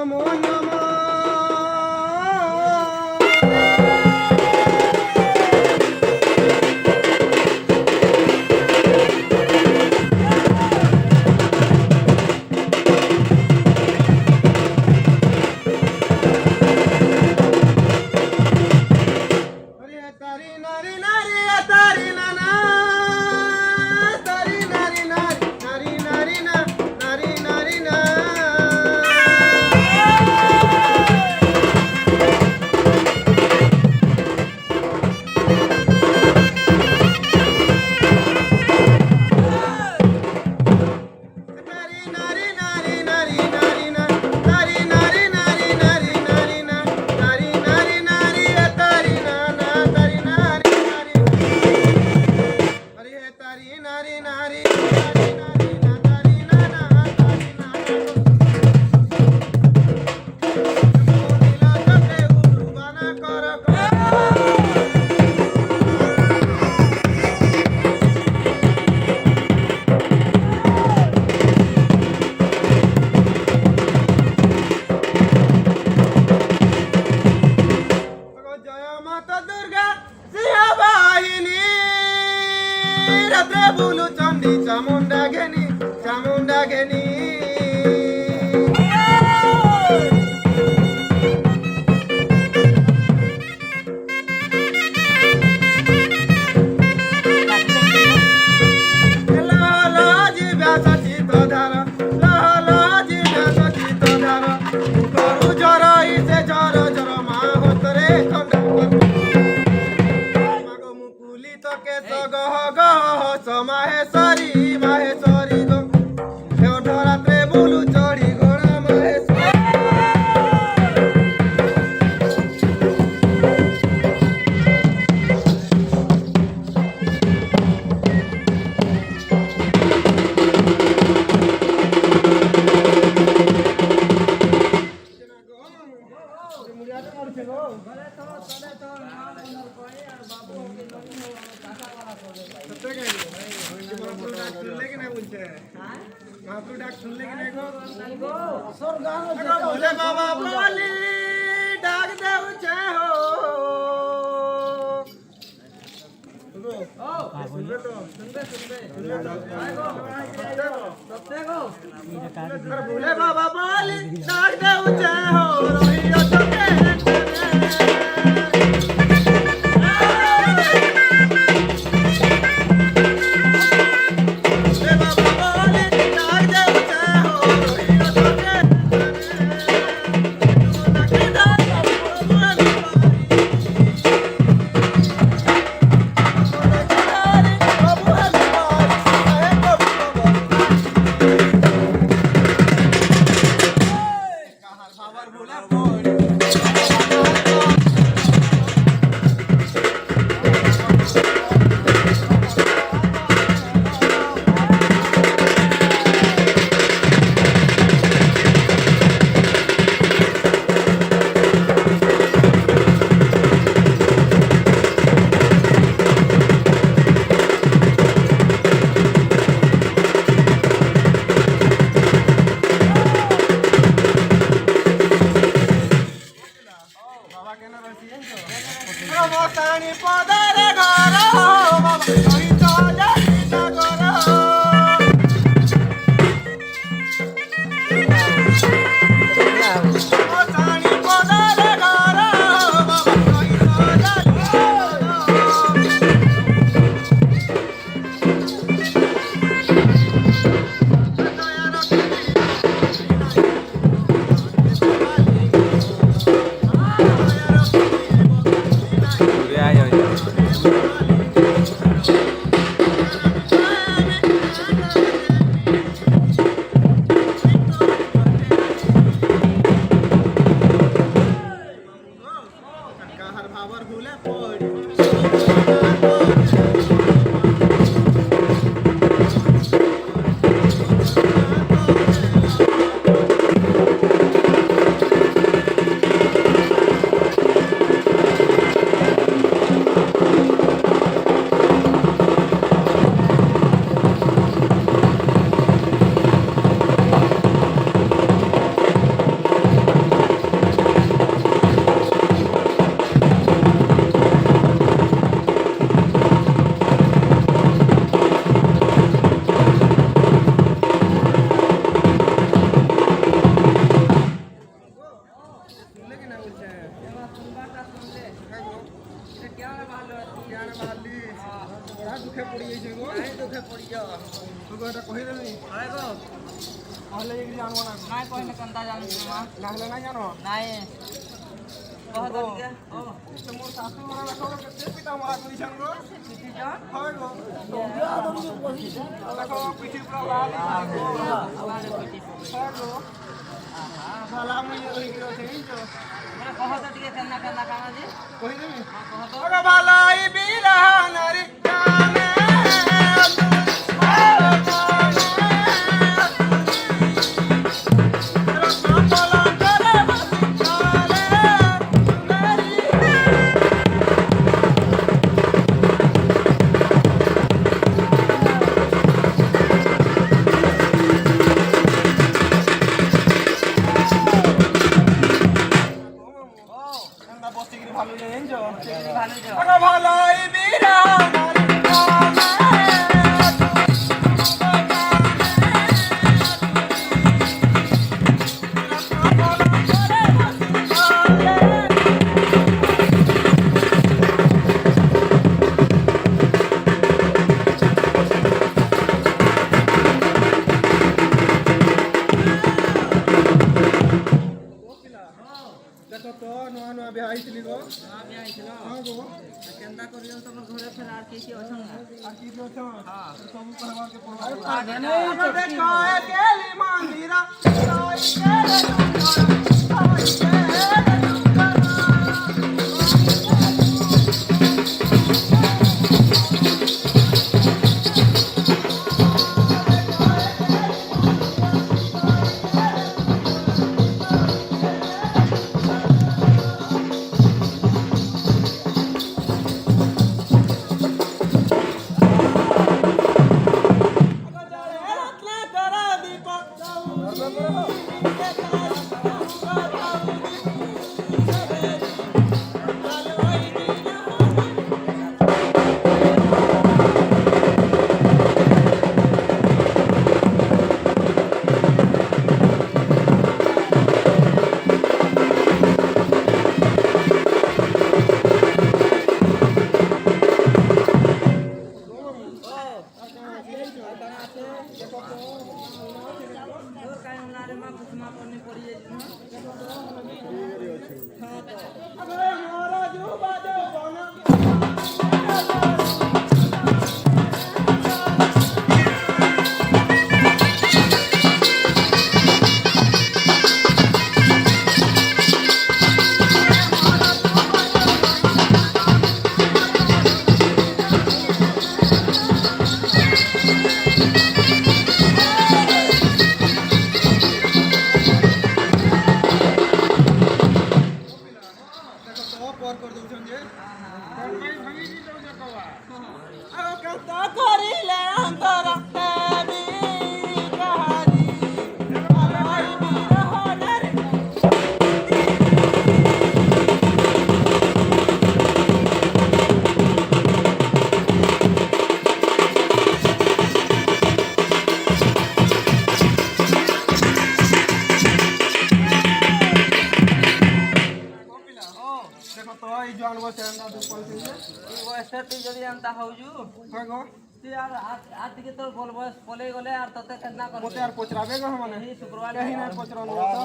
নমো নমঃ। হরি তারি নারি নারি তারি নানা তারি নারি নারি নারি নারি না নারি নারি না। তারি নারি নারি নারি নারি না তারি নারি নারি নারি নারি না তারি নারি নারি তারি না না তারি নারি নারি হরি হে তারি নারি নারি নারি নারি না তারি না না তারি না নীলা চক্রে গুরু বানা কর জয় মাতা দুর্গা সিংহ বাহিনী রাত্রে বুলু চন্ডী চামুন্ডা ঘেনি চামুন্ডা ঘেনি। মাহেশ্বরী মাহেশ্বরী গো রাত্রে বুলু চড়ি ঘোড়া মাহেশ্বরী। महाप्रभु डाक सुनले कि नहीं गो भोले बाबा बोली डाक देव जय हो सुनबे तो भोले बाबा बोली डाक देव जय हो रोहियो चके Ramotani padare garo baba sohita jagita garo Ramotani padare garo baba sohita jagita सुनले कि ना बोलते हैं एमा सुनबाटा सुनले गो ये क्या बालो क्या ना बाली बड़ा दुखे पड़ी गई गो नहीं दुखे पड़ी जा तू गो এটা কই দেবি আরে গো তাহলে এই জানবো না নাই কইলে কান্তা জানি মা নাহলে না জানো নাই बहुत ओ। के ओ তো মোর শাশু মারা রাখো কেতে পিতা মারা করি সঙ্গ किसी जान হয় গো দেখো পিঠি পুরো লাল हमारे बेटी को হয় গো आहा ভালা মুই রই গিয়ে সেই তো मेरे बहुत के करना करना काना जी কই দেবি हां बहुत ওগো ভালাই বিরহ নারী কানে ভালো জানছো ভালো যাও ওগো ভালাই বিরহ নারী কানে দেখো তো নয়া নয়া বিয়া হইছিলি গো আমি আইছিল হ্যাঁ গো কেন্দা করিও তোমার ঘরে ফের আর কি কি অছন না আর কি দিও তো হ্যাঁ ସବୁ କହିବାର କେ ପଡବା আগে নাই দেখো কেলি মন্দিরা ওই তোর কাই উনারে মা কুসমা পনি পড়ি যাইছ না আরে মোরা জুবা দে বনা দেখো তো পর কর দউছন যে ভাই ভাঙি দি দউ যে কবা আও কত করিলে অন্তর দেবী কাহারি ভালাই বিরহ নারী কপিলা ও দেখো তো এই জোয়ান বসে না দু পয়সা যে এই বয়সে তুই যদি আনতা হউজু হয় গো তুই আর আর দিকে তোর বল বয়স পলে গলে আর তোতে কেনা করবে মতে আর পচরাবে গো মানে এই শুক্রবার কহি না পচরানো তো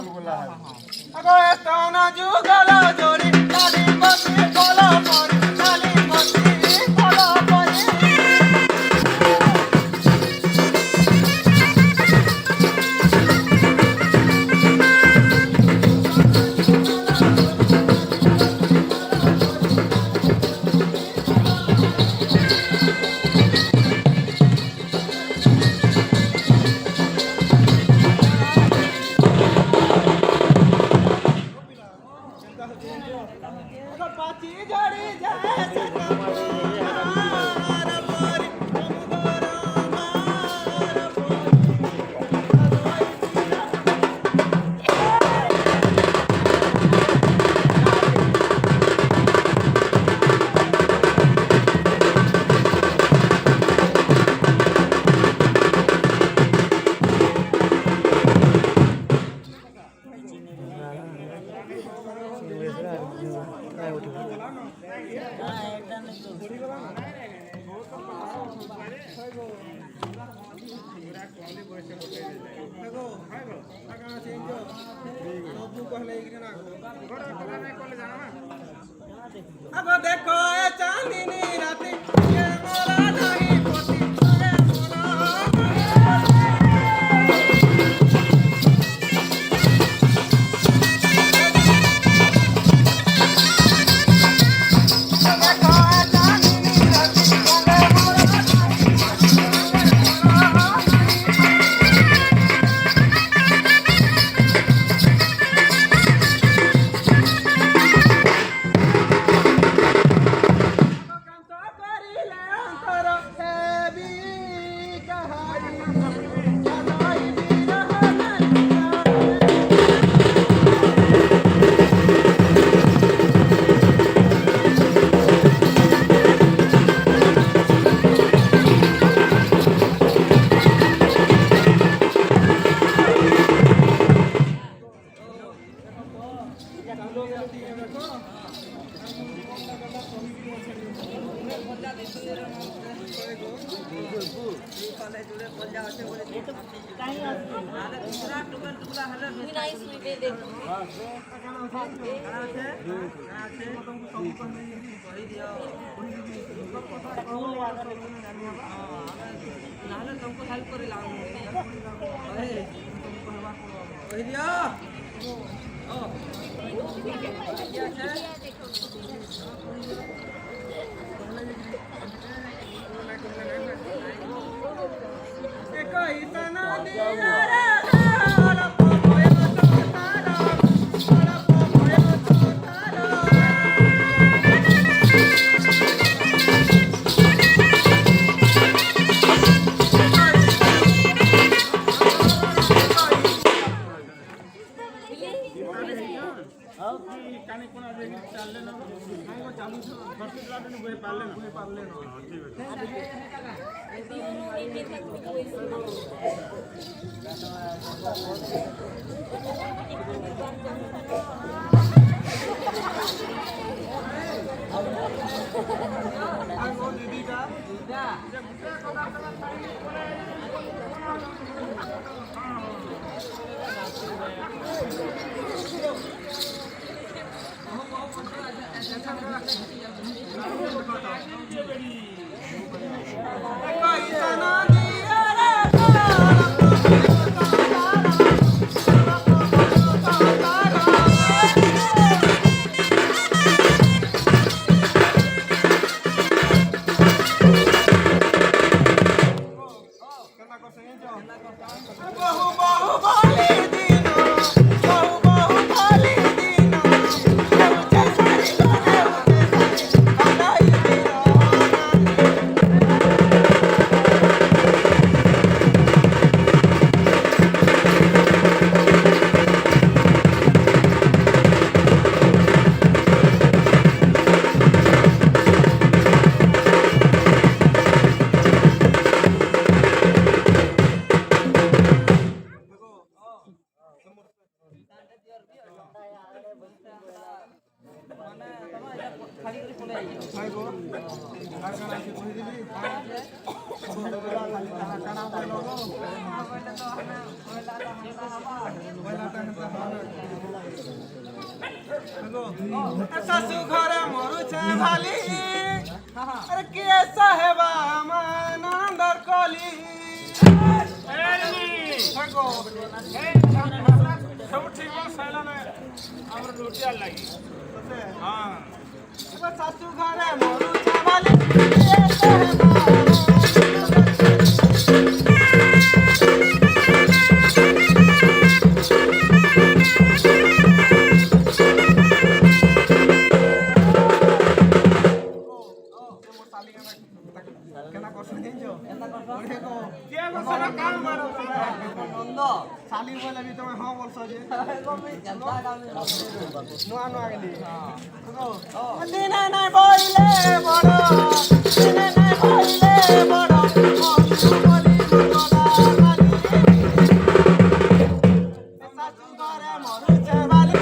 আগো এস্তানা যুগল জোড়ি লালি মতি কলা পরি লালি মতি কলা পরি পাচি ঝড়ি যা अब देखो ए चांदनी राती ये मोरा नहीं पोती ये शाशु घरे मरुछे भाली अरे के साहेबा मानंदर कली सब ठीक बा साला ने हमर लुटिया लागी हां शाशु घरे मरुछे भाली के साहेबा साली बोले भी तुम्हें हाँ बोल सजे नुआ नुआ के लिए दिने नहीं बोले बड़ो दिने नहीं बोले बड़ो बोली मुकोदा सासू घरे मरुछे वाली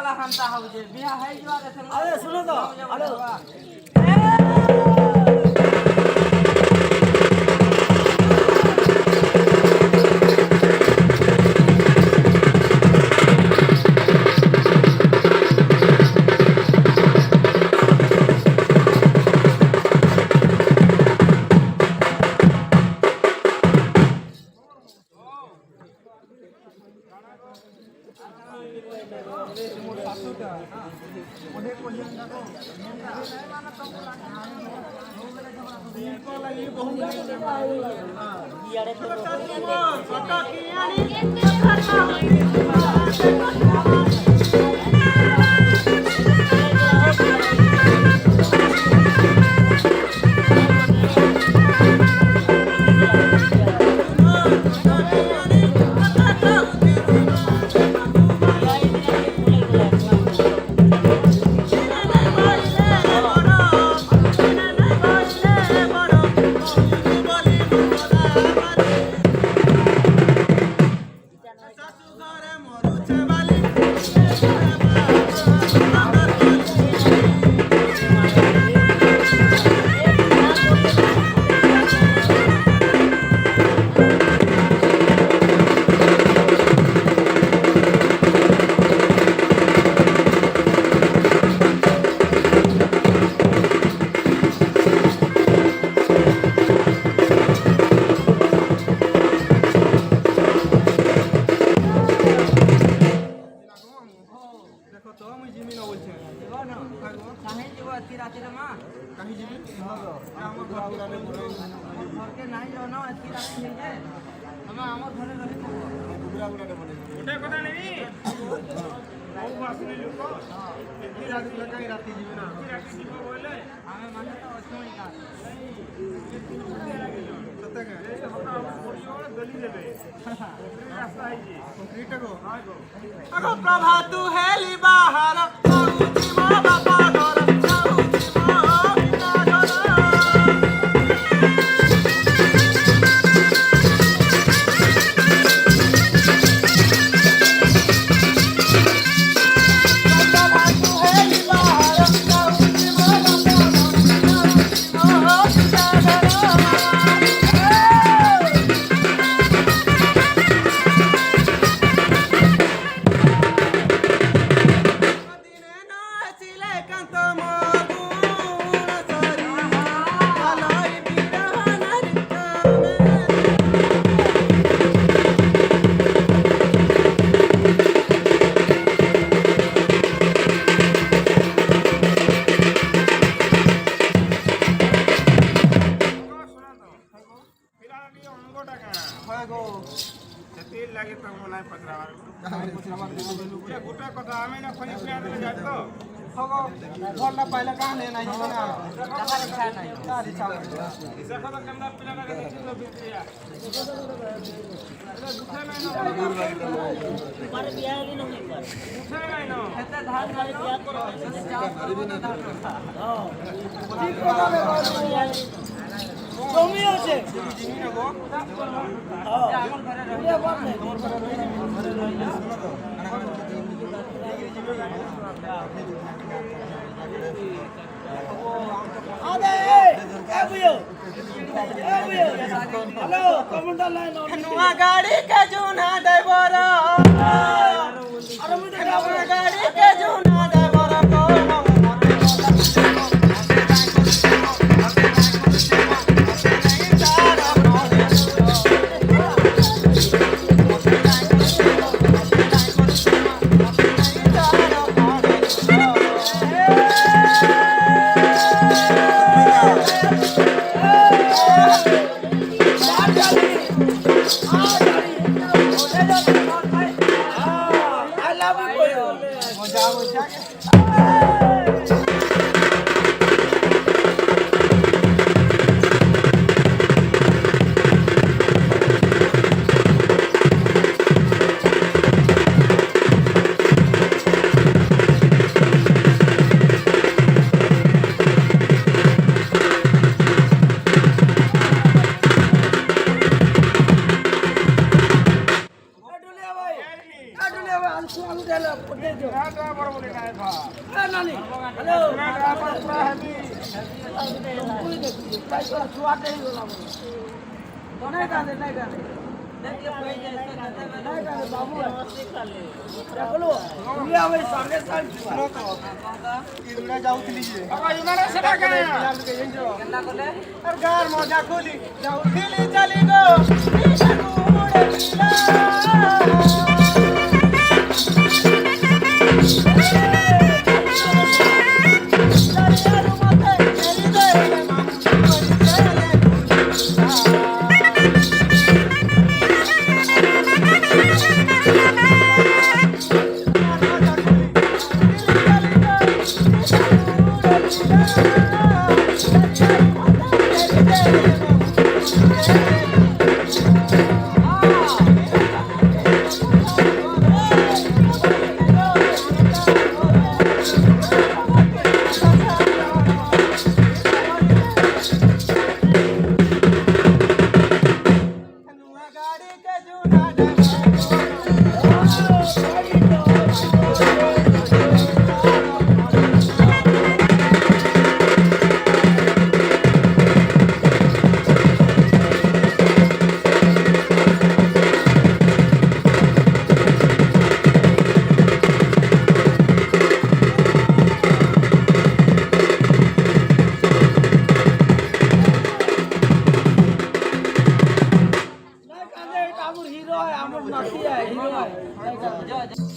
बाबा हमता हउजे बिहा है जुआ के संग अरे सुनो तो हेलो देखो तो मुई जिमी न बोलछे जीवा न काहे जीवा अति राति रे मां काहे जिमी हमर घर पुराने बोले घर के नाही जाओ ना अति राति नहीं जे हम हमर घरे रही बुरा बुरा ने बोले गोटे কথা নেই বহু আসলে লোক इतनी रात लगा राती जिमी ना রাখি দিব বলে हमें माने तो अछोई का सत्य का এই হতা পরিবার গলি দেবে রাস্তা আইজি कंक्रीट को হাই গো अगो प्रभा तू हेली बाहर साउची मो बापा घर साउची मो बिना घर प्रभा तू हेली बाहर साउची मो बापा घर साउची मो बिना घर दिने नाचिले कांत मगुण सरी आलाई बिरहन रिकामे ପିଲାଟି ଅଙ୍ଗଟା କାଣା হয় গো ସେତିକି ଲାଗି ତମକୁ ନାଇଁ ପଚରାବାର କାହାରେ ପଚରାବାର ଦିନ ବେଲୁ ଏ ଗୋଟେ କଥା ଆମେ ନା ଖଣି ପିଆ ଦେଲେ ଯାଇ ତ ହଗो ଭଲଟା ପାଇଲା କାହାନେ ନାହିଁ ନା कहां इच्छा नहीं କାହାର ଇଚ୍ଛା ସେ କଥା କେନ୍ତା ପିଲାଟା ଦେଖିଲ ବିକ୍ରିୟା ଦୁଃଖେ ନାଇଁ ନ तुम्हारे बियाह भी नहीं कर ଦୁଃଖେ ନାଇଁ ନ खेते धान गाड़ी बिया करो से चाप करो तो धान करता তুমি আছে जिमी ना गो हमर घरे रही अरे ए बुयो हेलो कमांडर लाइन नुआ गाड़ी के जूना ड्राइवर अरे मुझे नुआ गाड़ी के जूना ड्राइवर को आई लव यू मजा आवो ए दुनिया भाई ए दुनिया भाई आलू दे लो दे दो ବଡ଼ ବଡ଼ ए नानी हेलो छुआ दे नहीं कांदे देखिए कोई जैसे कहते हैं नहीं कांदे बाबू देखलो ये हमें सामने साल ଇରୁଡ଼ା ଯାଉଥିଲି ଯେ ବାବା ଇମାନେ ସେଟା କାଣା ପିଲାଙ୍କୁ କେମିତି ଯିବ केला कोले আর গার মজা খুলি যাউଥିଲି চালি গো পিছাକୁ মুড়ে गाड़ी के जूना नहीं कांदे काबू हीरो है हमर नाती है हीरो है नहीं कांदे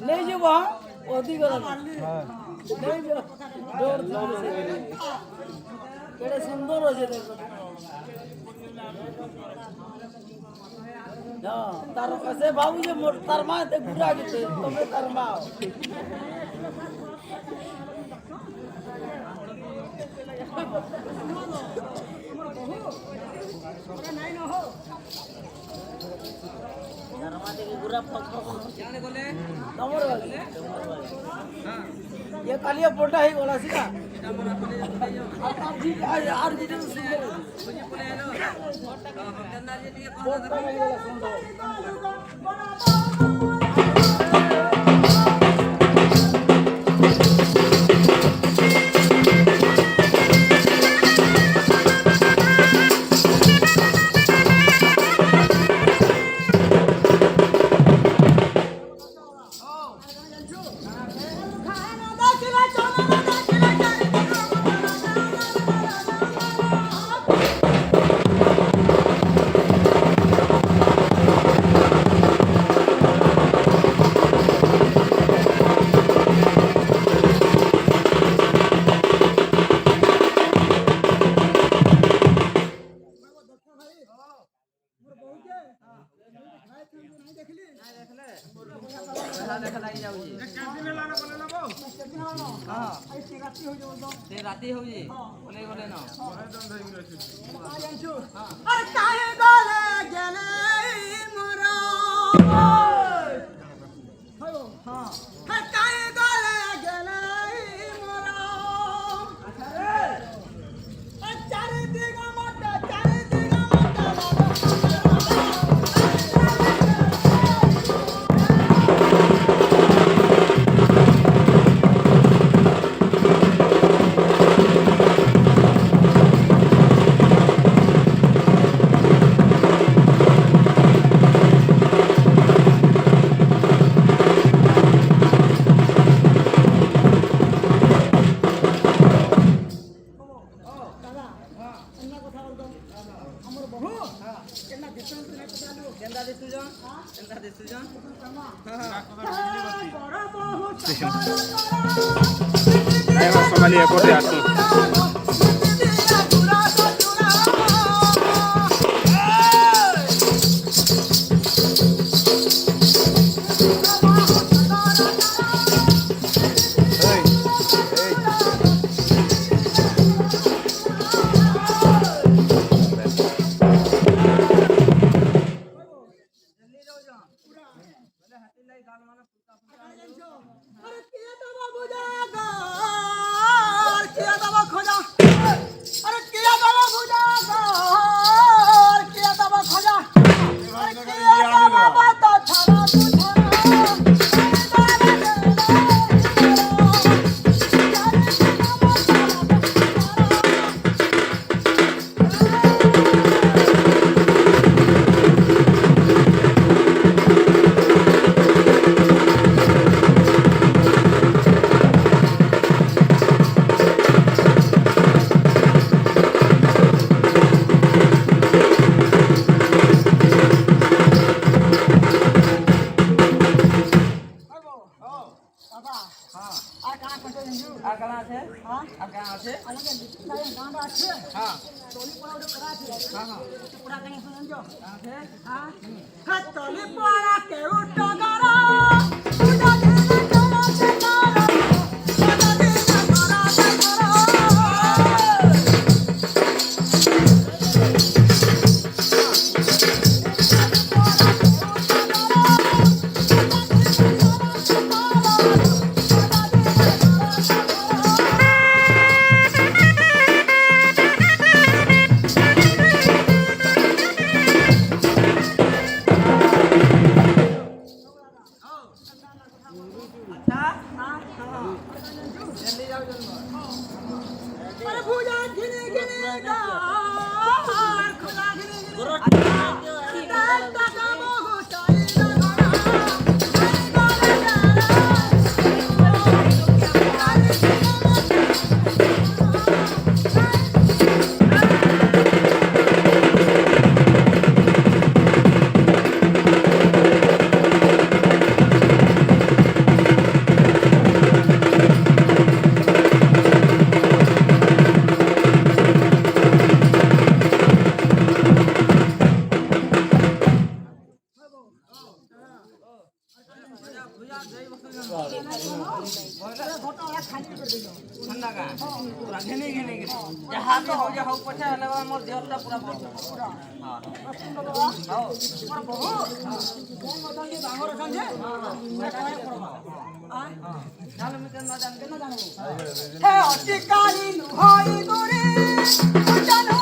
ନେଇଯିବ ଅଧିକ ନେଇଯିବ କେଡ଼େ ସୁନ୍ଦର ଅଛେ ଦେଖ ତାର ସେ ଭାବୁଛେ ମୋର ତାର ମା ଏତେ ଗୁରା କେତେ ତମେ ତାର ମା ये कालिया पोटा ही बोला सीधा यार जी तो राती हो जी बोले बोले ना अरे काहे गले गेले मोरा हां अरे काहे गले गेले मोरा अरे चार दिगा मत Somalia epote asu ठंडा का पूरा घेने घेने के जहाँ तो हो जा हो पछे हले बा मोर देहटा पूरा बोल हां हां पर बहुत कौन मदन के बांगर संजे हां में न जान के न जानो हे अटिकाली होई गोरे जानो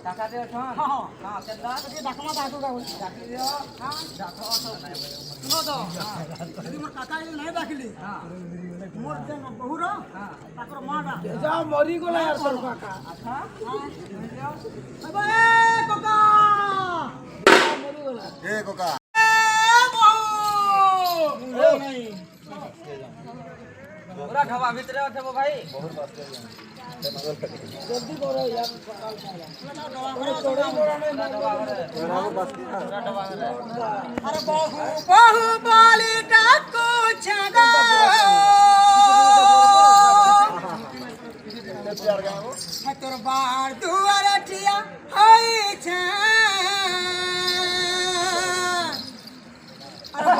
টাকা দে ছ হ্যাঁ হ্যাঁ কেন্দা কি ডাকমা ডাকু গা ডাকি দিও হ্যাঁ ডাকো শুনো তো যদি মোর কাকা নাই ডাকিলি হ্যাঁ মোর যে বহুর হ্যাঁ তাকর মাডা যা মরি গলা यार তোর কাকা আচ্ছা হ্যাঁ এ কাকা মরি গলা এ কাকা বহু নাই पूरा ढाबा भीतर है वो भाई जल्दी करो यार अरे बहु बाली डाकू छगा तोर बार दुआर टिया होई छे अरे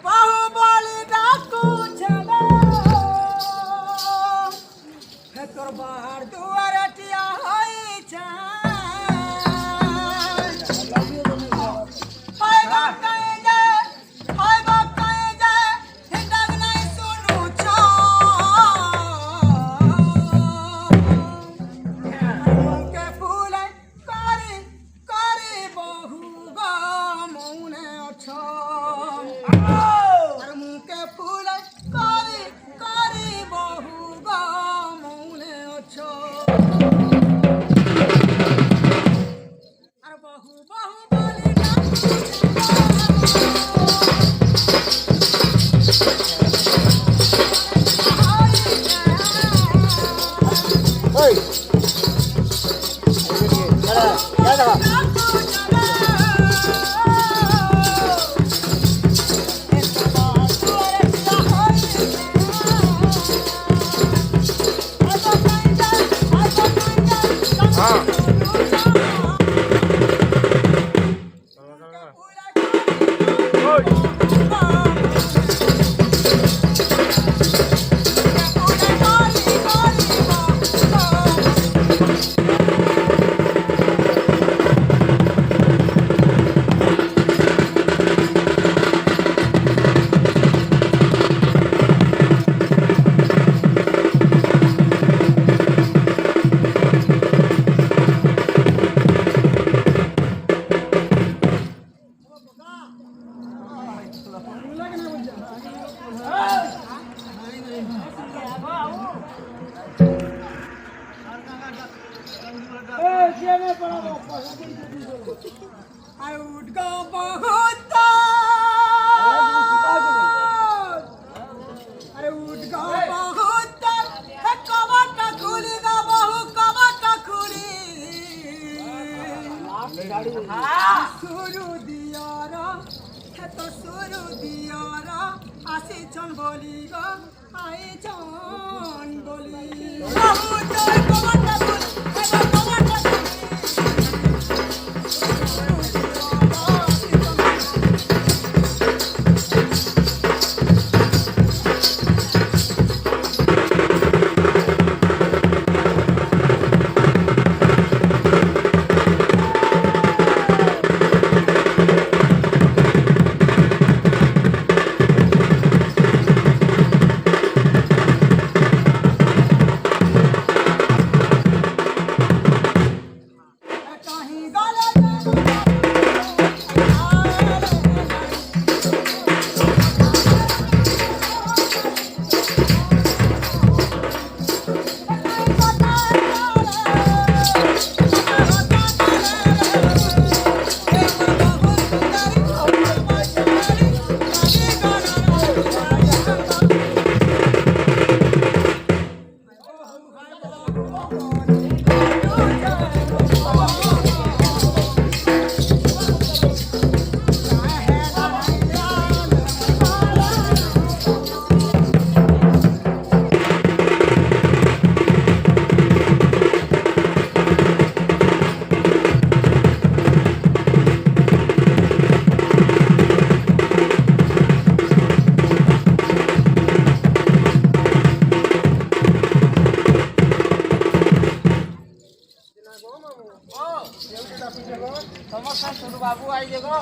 बहु बाली डाकू छगा तोर बार दुआर टिया होई छे हाय बाकाय जे हिंदग नहीं सुनु छो के फूल कारी कारी बहु गा मौने अछो अरे मुंह के फूल कारी कारी बहु गा मौने अछो अरे बहु बहु बोली ওই যা যা I would go बहुत I would go बहुत है कबट खुली गा बहु कबट खुली सुरु दियारा है तो सुरु दियारा आसी चन बोली गो आई चन बोली बहुत कबट खुली है तो कबट खुली বাবু আইছে গো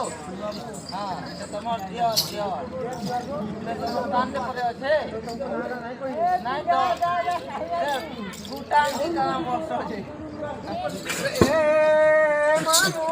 হ্যাঁ এটা তোমার দিয়র তোমার কান্দে পরে আছে নাই তো ভুটান থেকে বর্ষ আছে এ মানু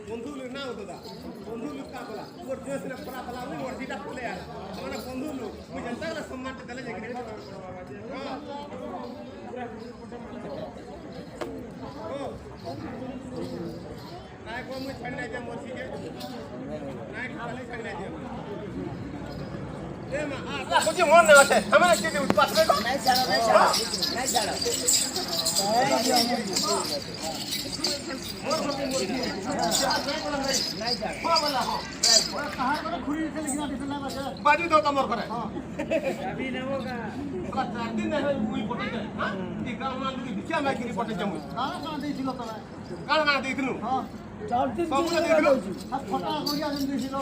বন্ধু লোক না দাদা বন্ধু লোক কা বলা ওর দেশ না পড়া বলা ওর দিটা পড়ে আর মানে বন্ধু লোক মুই জানতা না সম্মান দিলে যে করে নাই কো মুই ছাড় নাই দে মরছি কে নাই খালি ছাড় নাই দে এ মা আ কোজি মন না আছে আমরা কি দিউ পাসবে কো নাই ছাড়ো নাই ছাড়ো নাই ছাড়ো बाजू दो कमर करे अभी नेबो का चार दिन नहीं मुई पटे जाय हां ई गांव मान की भिक्षा माई की पटे जाय मुई काना देइছিলো तबे काना देइथिनु हां चार दिन देइथिनु फटा गोरिया जन देइছিলো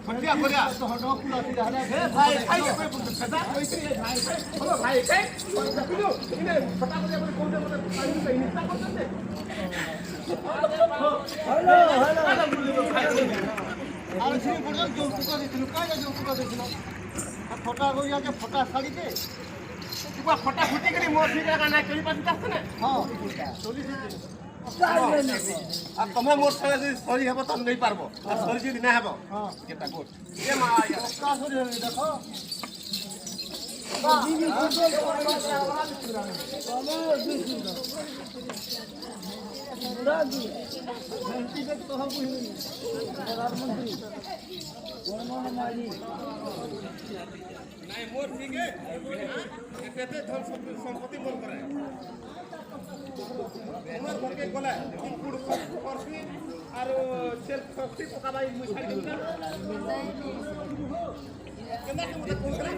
फटिया गोरिया तो हडो पुला थी हले ए भाई भाई कोई सदा कोई भाई बोलो भाई के देखिनु इने फटा गोरिया बोले कोन दे पानी पे निस्ता करते हेलो আর সেই পর্যন্ত যৌতুক দিছিল কাজে যৌতুক দিছিল আর ফটা গইয়া যে ফটা শাড়ি দে তুবা ফটা ফুটি গলি মোর ঠিকা না করি পাছি আসছে না হ্যাঁ চলিছে আর তুমি মোর সঙ্গে যদি সরি হবো তো নেই পারবো আর সরি যদি না হবো হ্যাঁ যেটা গুড এ মা আয়া কা সরি হবে দেখো मोर ठीक है कहते धन संपत्ति मोर करे मोर घर के गला कुड़ करसी और सेल्फ करसी पका भाई मुछाई दिना କେନ୍ତା କି ମତେ କହୁଥିଲା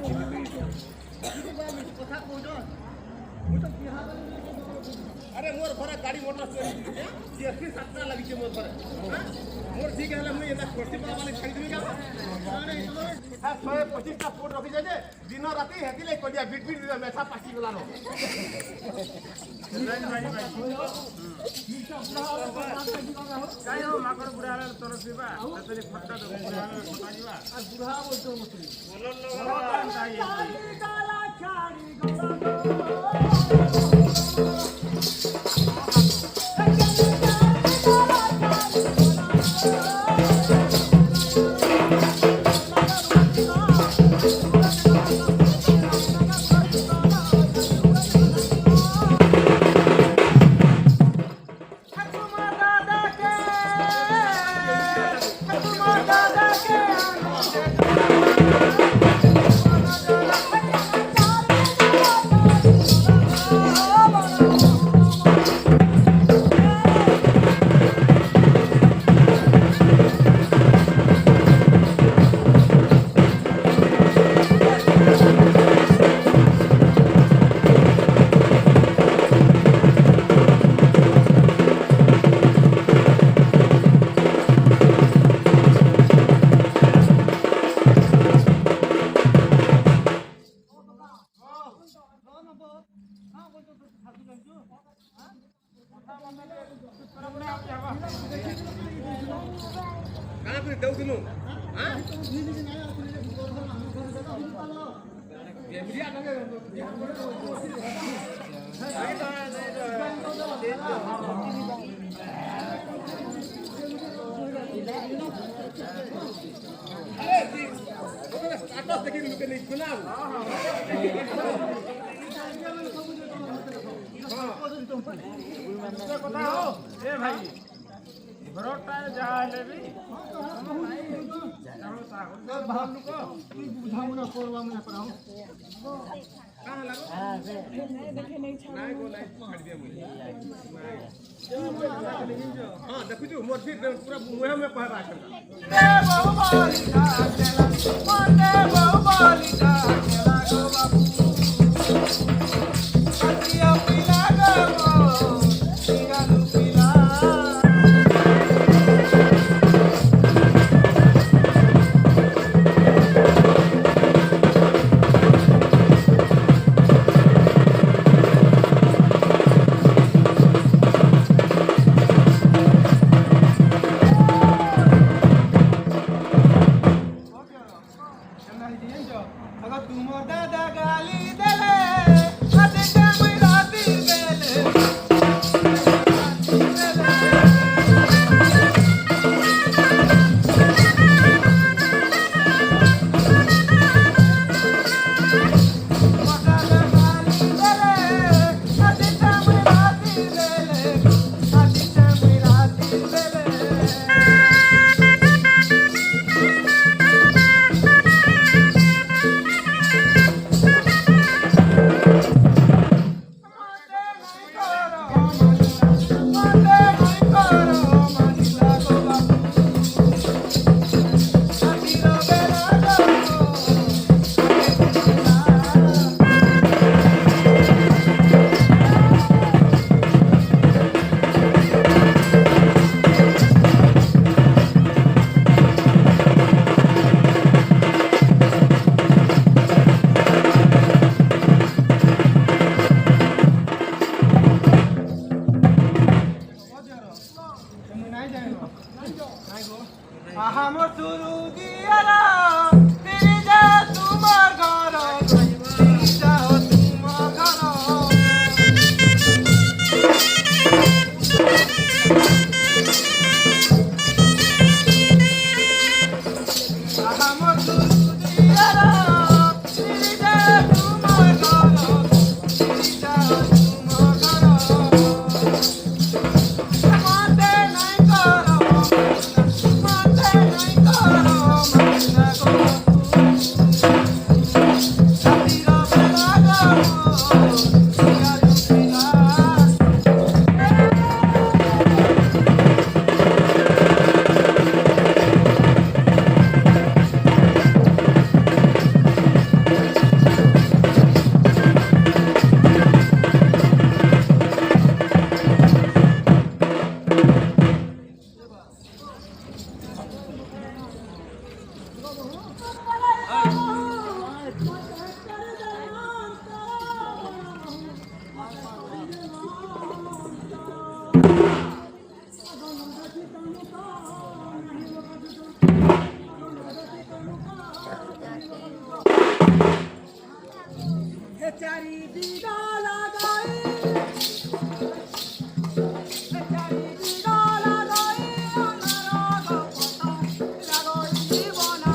କଥା କହୁଛ ମୁଁ ତ আরে মোর ঘরে গাড়ি মোটর চোরি জিএসটি সাতটা লাগিছে মোর ঘরে মোর ঠিক হলে মুই এটা কোটি পড়া মানে ছাড়ি দিবি কেন হ্যাঁ 125টা ফুট রখি যায় যে দিন রাতি হেতিলে কডিয়া বিট বিট দিলে মেছা পাছি গলানো যাই হোক মাকড় বুড়া হলে তোর দিবা তাতে ফটটা তো বুড়া হলে ফটা দিবা আর বুড়া বলতো মুসলি কানা করে দেউ দিনু হ্যাঁ গেমরিয়া লাগে আরে ওটা স্ট্যাটাস দেখি লুকে নেই না কথা হো এ ভাই ঘরটা যা হলে বি ভাব লুক তুই বুঝাও না করবা মনে পড়াও কানা লাগো নাই গো নাই ছাড় দিয়া মুই हां देखु जो मोर फिर पूरा मुहे में कहबा छन दे बहु बालिका चला मोटे बहु बालिका चला गो बाबू अतिया पिला गो सिंगालू पिला अगर तुम दादा गाली देले आते जाम राती बेले दादा गाली देले आते जाम राती बेले आते जाम राती बेले আমার শুরু দিয়ালা ফিরে যা তোমার ঘর ফিরে যাও তোমার ঘর আমার শুরু দিয়ালা ফিরে যা তোমার ঘর ফিরে যাও তোমার ঘর মাতে নাই করো মাতে নাই করো चारी दीदा लगाई चारी दीदा लगाई अनारग पता लगाई जीवना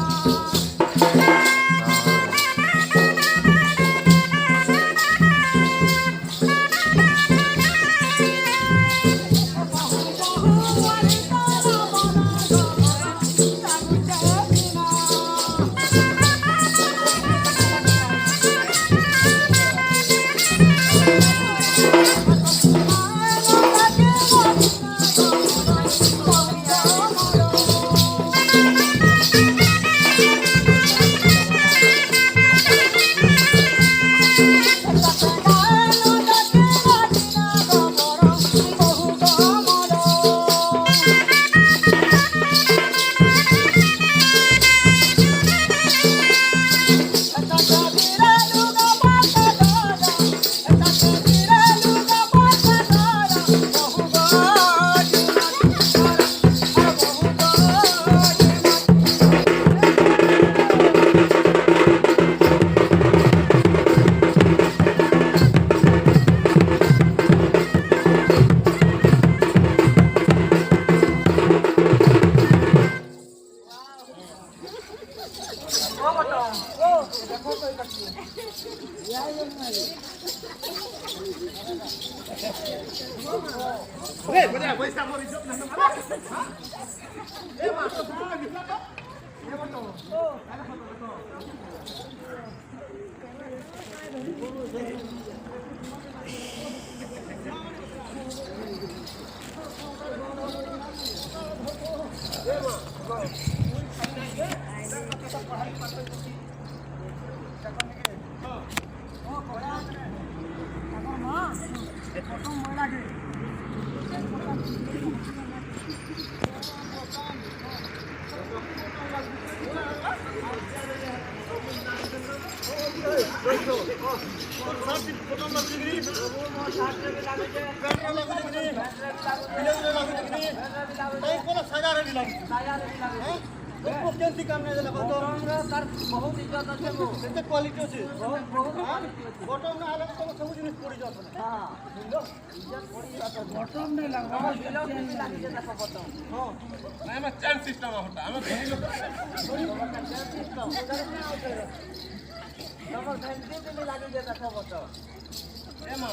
କେମିତି କାମ ନାଇଁ ଦେଲା କତ ତାର ବହୁତ ଇଜ୍ଜତ ଅଛି ମୁଁ କେତେ କ୍ୱାଲିଟି ଅଛି ବହୁତ ବହୁତ ବଟମ ନା ହେଲେ ତମ ସବୁ ଜିନିଷ ପଡି ଯାଉଛ ହଁ ଇଜ୍ଜତ ପଡ଼ି ଯାଉଛ ବଟମ ନାହିଁ ଲାଗିବ ଲାଗିছে ଦେଖ ବଟମ ହଁ ନାଇଁ ଆମେ ଚେନ୍ ସିଷ୍ଟମ ହଟା ଆମେ ତମର ଭେଣ୍ଟି ଦିନ ଲାଗିছে ଦେଖ ବଟମ ଏ ମା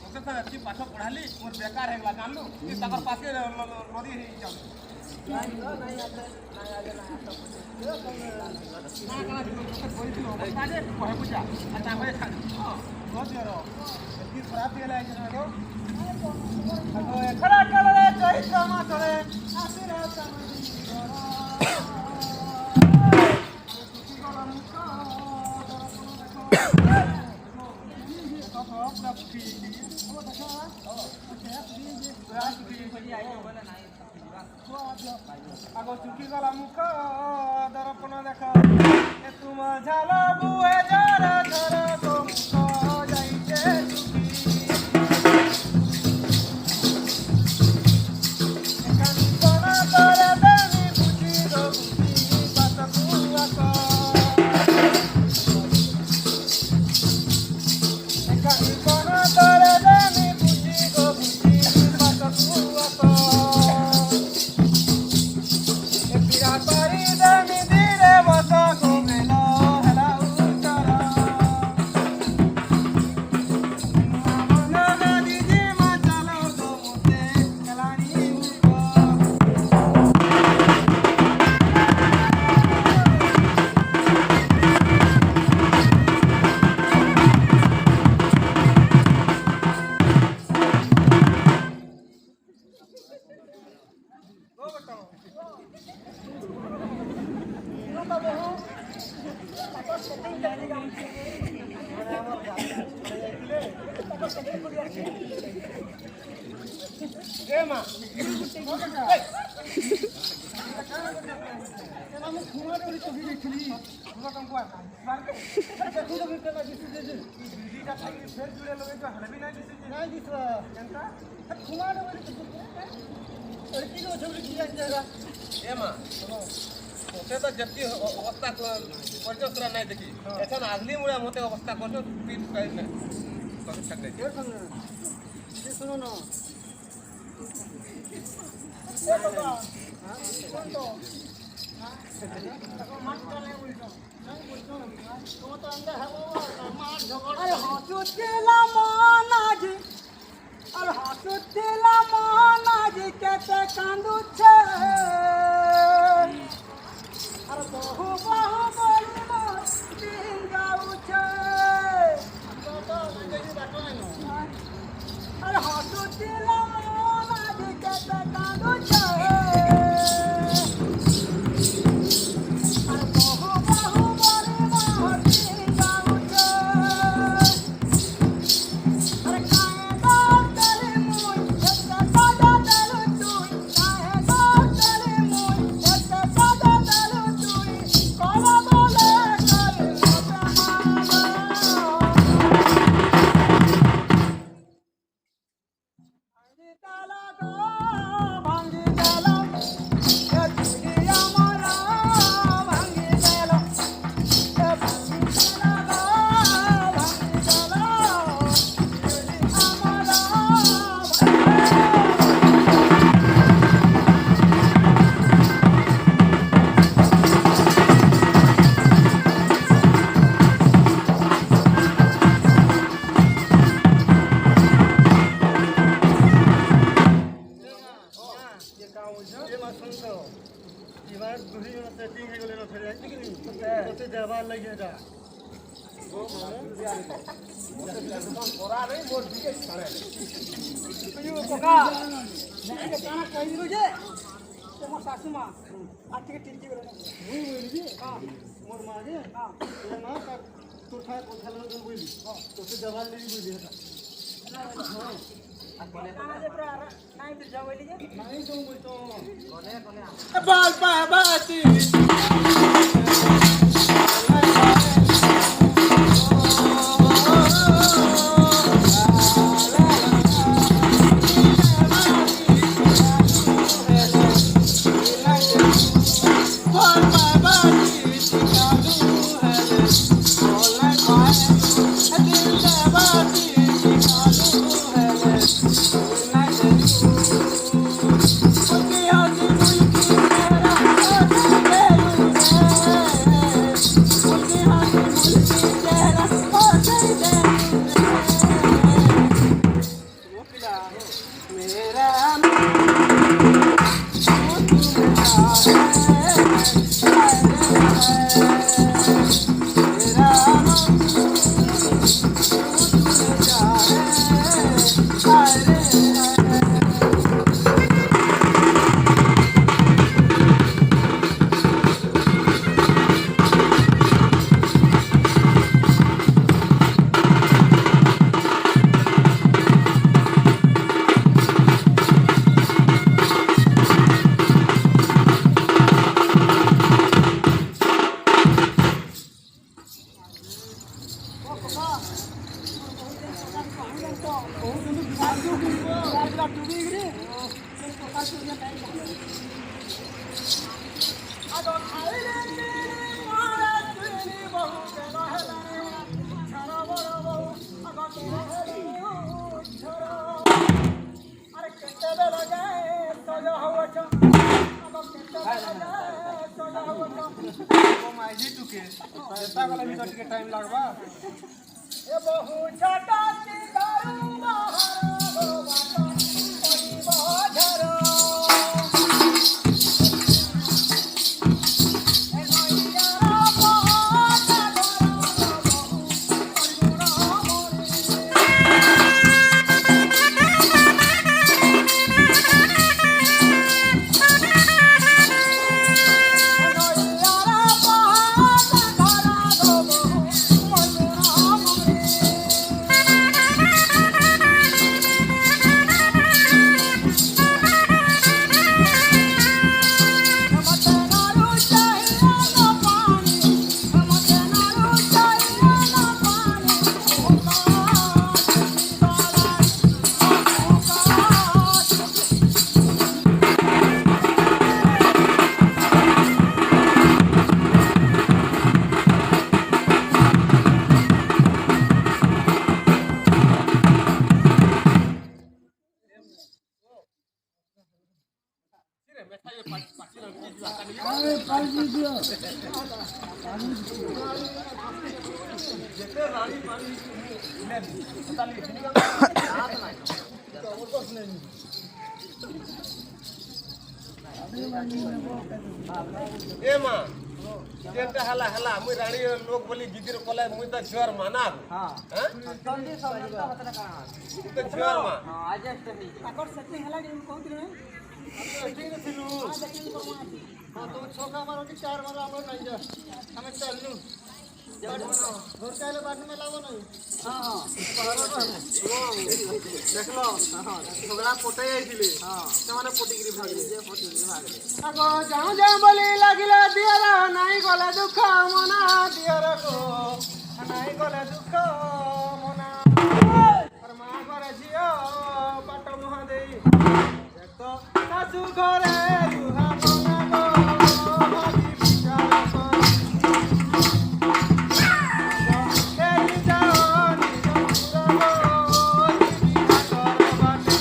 ମୋତେ ତ ଏତିକି ପାଠ ପଢ଼ାଲି ମୋର ବେକାର ହେଇଗଲା ଜାଣିଲୁ କି ତାଙ୍କର ପାଖେ ନଦୀ ହେଇଯାଉଛି ଖରାପ আগ চুকি গলা মুখ দর্পণ দেখ তুম ঝাল বুয়ে ঝর ঝর তো মুখ যাইছে তোতে তো যেতি অবস্থা করছ তোরা নাই দেখি এখন আগলি মুড়া মতে অবস্থা করছ তুই কাই না তোকে থাক নাই শুনো না अरे हसुतिला मानाजी अरे हसुतिला मानाजी केते कांदुछे अरे बहु बहु बोली मोर दिन गाउछे अरे हसुतिला मानाजी केते कांदुछे सासुमा आज के टिकी बोले मुई बोली हां मोर मां के हां ये ना का तो था को थालो जो बोली हां तो से जवान ले बोली हटा हां काना जे प्रा नाही तो जावली जे नाही तो बोल तो कोने बाल पा बाती टाइम लगवा ए बहु छाटा की दारू बहारो बाटा कोई बाधरो ए नैया बाटा ए माँ जेनटा हला हला मुई रानी लोग बोली गिदिर कोला मुई त छुआर माना हां हां जल्दी सब बता का त छुआर मा हां आज नहीं ତାଙ୍କର ସେଟିଂ ହେଲା କି ମୁଁ କହୁଥିଲି ठीक थिलु ହଁ ତୁ ଛକା ମାର କି ଚାର ମାର ଆମର ନାଇଁ ଯା ଆମେ ଚାଲୁ ଘର ଚାଲେ ବାଟ ମେ ଲାଗ ନାହିଁ हां हां देखलो झगड़ा पटाई आइथिले ସେମାନେ पटिगिरी भागले आगो जाऊं जाऊं बोली लागिला दियारा नाही गले दुख मना दियारा को नाही गले दुख मना पर मां करे जियो पाट मुहा देई देखो सासू घरे दुहा मना गो भागी बिचार कर केई जाओ निज पुरबो दिबी कर बाटे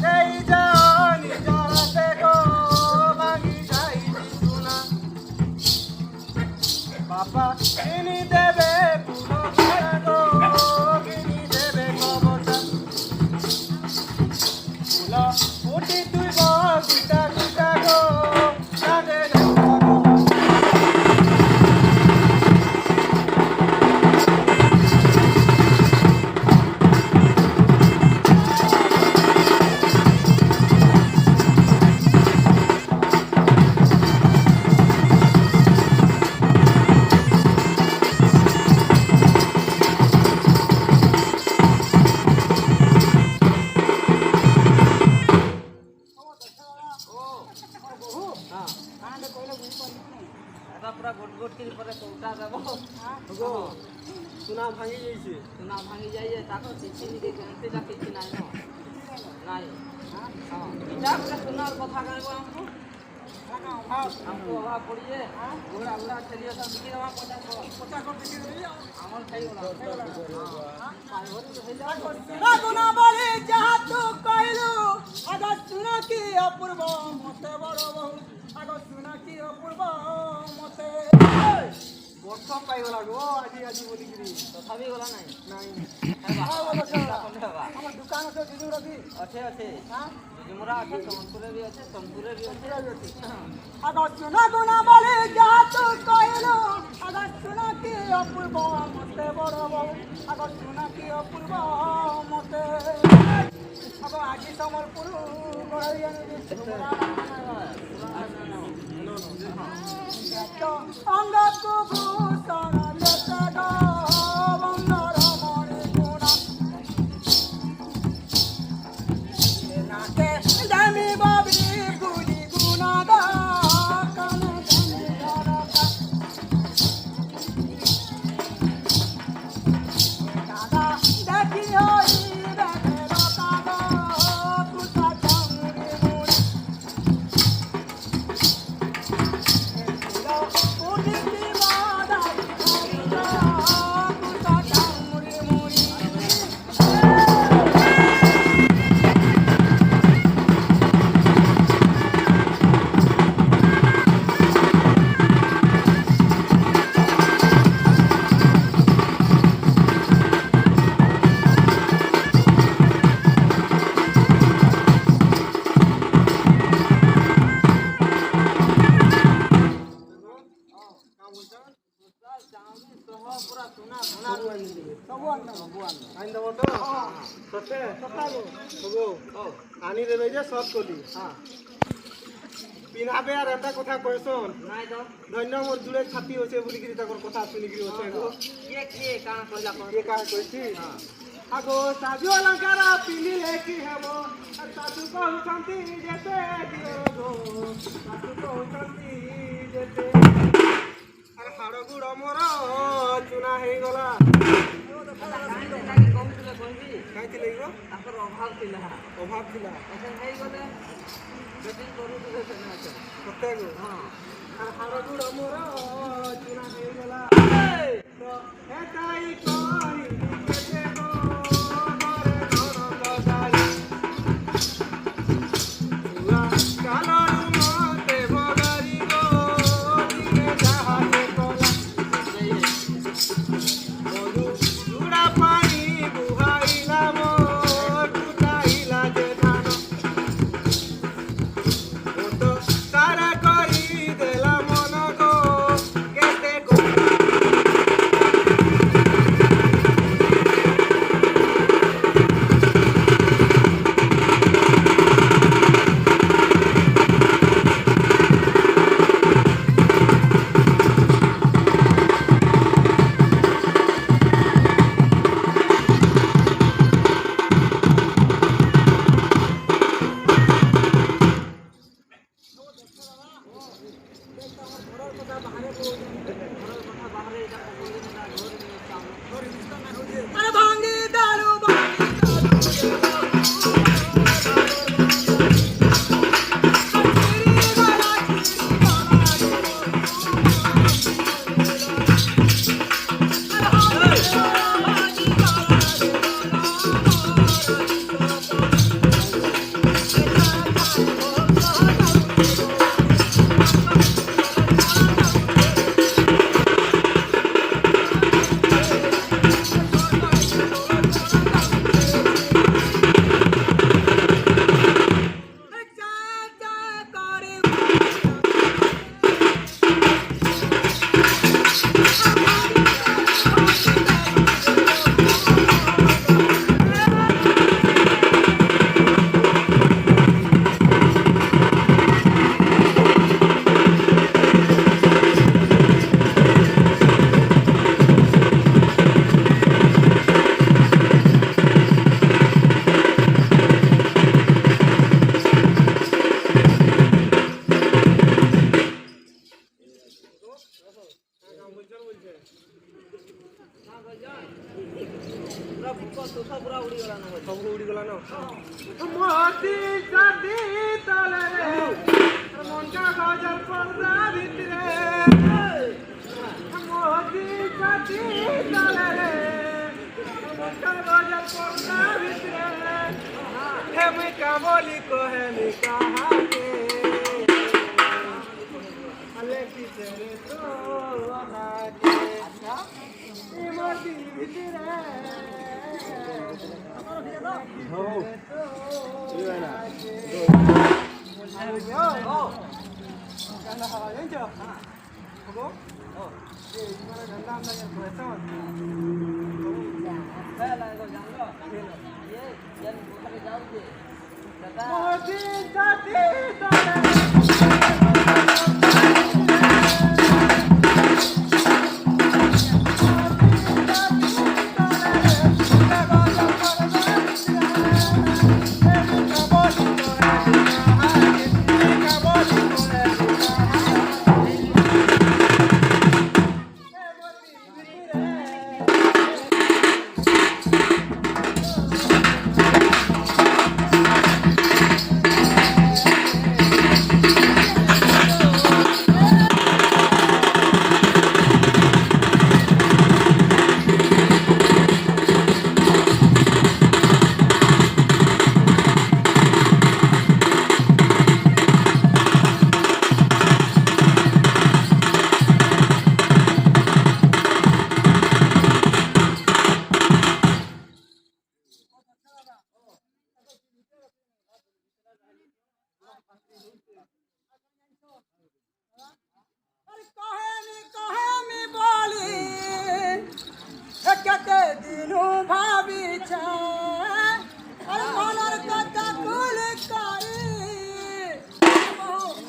केई जाओ निज राते को भागी जाई सुना बापा किनी देवे पुरो घर गो किनी देवे कबटा फुल उठी तुई गुटा गुटा गो राधे देखा गो এটা পুরা গোট গোট করে পরে কোটা দেব গো সুনা ভাঙি যাইছে না ভাঙি যাই যে তাকো চিনি কে কেনতেটা কিছু নাই না নাই হ্যাঁ এটা পুরা সোনার কথা গাইবো हमको वहाँ पड़िए घोड़ा घोड़ा चलिए सब बिकी रहा पचास को बिकी रही আমার খাই বলা গুনা বলি যাহা তু কইলু আগ শুনা কি অপূর্ব মতে বড় বহু আগ শুনা কি অপূর্ব মতে বর্ষ পাইগলা গো আজি আজি বলিকিরি তথাপি গলা নাই নাই আমার দোকান আছে দিদি রবি আছে আছে জুমরা আছে সোনপুরে भी আছে সোনপুরে भी আছে আগ শুনা গুনা বলি যাহা তু কইলু আগ শুনা কি অপূর্ব মতে বড় বহু আগ শুনা কি অপূর্ব মতে আগ আজি সম্বলপুর গড়াই আনি অঙ্গকু ভূষণ লেতে গো বন্দর মণি গুণা নাকে দামি বাবি গুলি গুণা গা কানে দামি ধরকা দাদা দেখি হই দেখে রকা গো কুসা চামড়ি মুড়ি আইন দেব তো সতে হবো আনি দেবে যে সব কলি পিনাবে আর এটা কথা কইছন নাই তো ধন্য মোর জুড়ে ছাতি হচ্ছে বলিকিরি তাকর কথা শুনিকিরি হচ্ছে গো কে কাণ কইলা কোন কে কাহ কইছি আগো সাজু অলঙ্কার পিন্ধিলে কি হব আর সাজু কহুচন্তি যেতে দিও গো সাজু কহুচন্তি যেতে আর হাড় গুড় মোর চুনা হয়ে গলা লাগি কমছিলে কইবি কাইছিলে গো তারপর অভাব ছিল অভাব ছিল এখন হই গলে বেটিং করু তো সেনা আছে সত্যি গো হ্যাঁ আর হাড় গুড় মোর চুনা হয়ে গলা তো এটাই কই দিতে গো মরে ধরল গালি মঙ্কা গজল পর্দা ভিতরে মোদি জাতি তলে রে মঙ্কা গজল পর্দা ভিতরে হে মুই কাবলি কহে নি কাহাকে আলে পিছরে তো আনাকে এই মোদি ভিতরে Ganda hawa yan siya. Ako? Oh. Eh, gimana ganda ang kanyang pwesto? Modi jati tole কহেমি বলি কেতে দিনু ভাবিছে আরে মনের কথা খুলে করি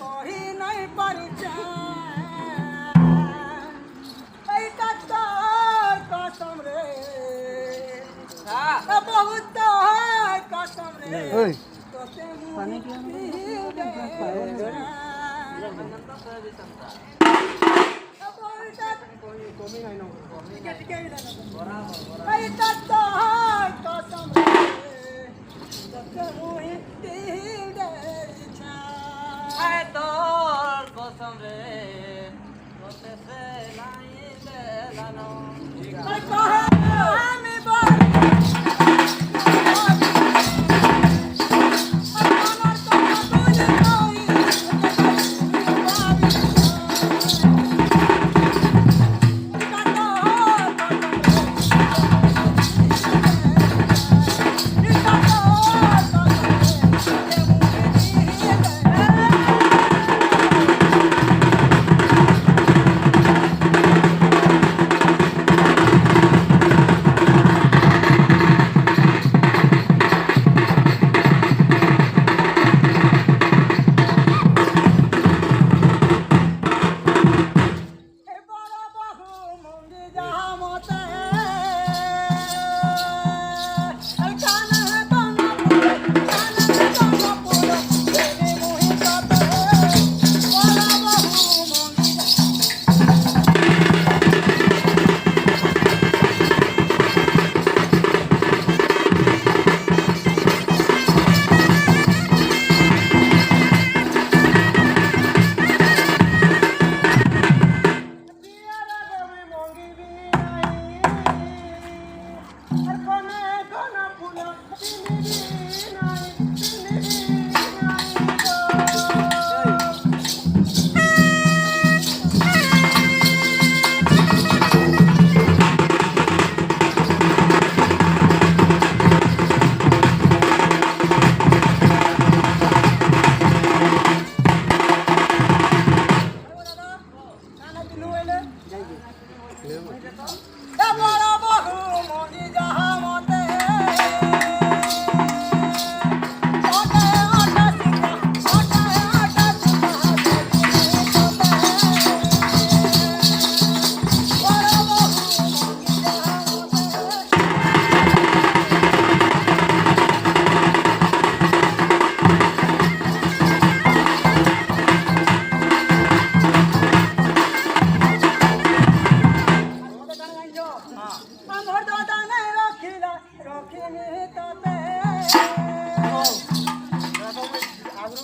কহি নাই পারিছে এইটা তোর কসম রে বহুত কসম রে তোতে মুক্তি দে আয় তোর কসম রে তোতে সে নাই দেলানো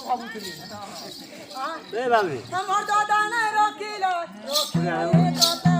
ଭାବୁଥିଲି ए बाबी हमर दादा ने रोकिला रोकिला